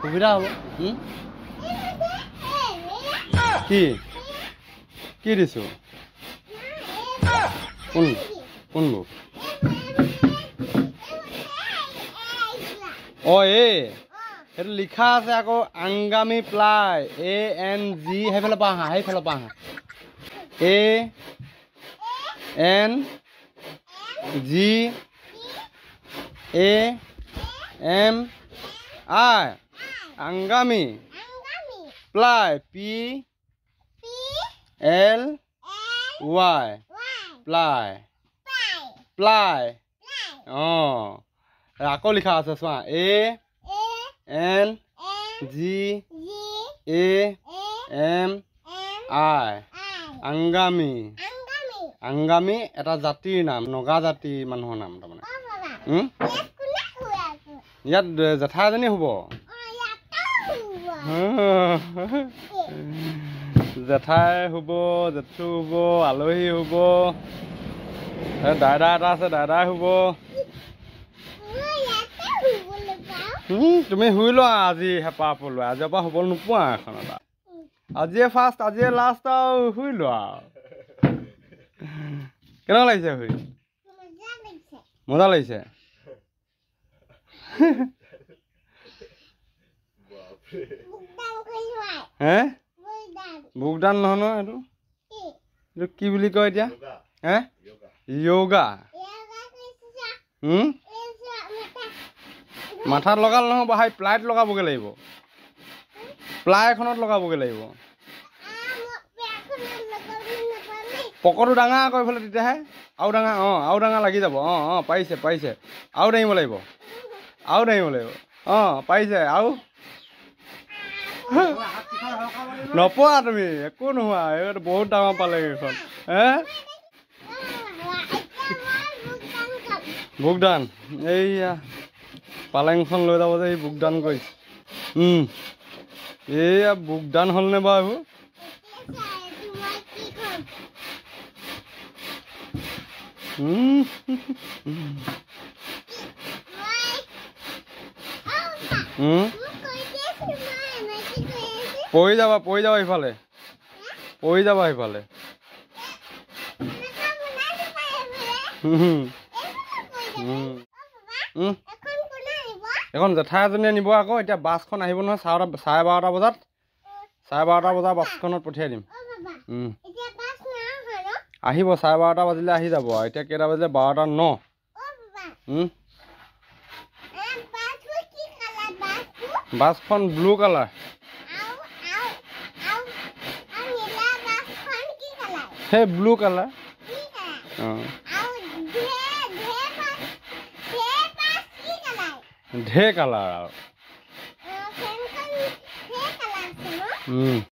সুবিধা হ'ব কি কি দিছো কোন কোনবোৰ সেইটো লিখা আছে আকৌ আংগামী প্লাই ANG সেইফালে পৰা আহা ANGAMI Angami ply PLY ply আকৌ লিখা আছে চোৱা ANGAMI আংগামী আংগামী এটা জাতিৰ নাম নগা জাতি মানুহৰ নাম তাৰমানে ইয়াত জেঠাই এজনী হ'ব জেঠাই হ'ব জেঠু হ'ব আলহী হ'ব দাদা এটা আছে দাদাই হ'ব তুমি শুই লোৱা আজি হেঁপাহ পলোৱা আজিৰ পৰা শুবলৈ নোপোৱা এখন এটা আজিয়ে ফাৰ্ষ্ট আজিয়ে লাষ্ট আৰু শুই লোৱা কেনেকুৱা লাগিছে শুই মজা লাগিছে হে বুকদান নহয় নহয় এইটো এইটো কি বুলি কয় এতিয়া হে য়োগা মাথাত লগাল নহ'ব হাই প্লাইত লগাবগৈ লাগিব প্লাই এখনত লগাবগৈ লাগিব পকৰটো ডাঙৰ আকৌ এইফালে তেতিয়াহে আৰু ডাঙৰ লাগি যাব পাৰিছে আৰু দাঙিব লাগিব পাৰিছে আৰু নপোৱা তুমি একো নোহোৱা এইটো বহুত ডাঙৰ পালে এইখন হে বুকদান এইয়া পালেংখন লৈ যাব যে এই বুকদান কৰিছে এইয়া বুকদান হ'লনে বাৰু এইবোৰ পৰি যাবা ইফালে এখন জেঠাই এজনীয়ে নিব আকৌ এতিয়া বাছখন আহিব নহয় 12:30 বজাত 12:30 বজাত বাছখনত পঠিয়াই দিম আহিব 12:30 বাজিলে আহি যাব এতিয়া কেইটা বাজিলে 12:09 বাছখন ব্লু কালাৰ সেই ব্লু কালাৰ ঢেৰ কালাৰ আৰু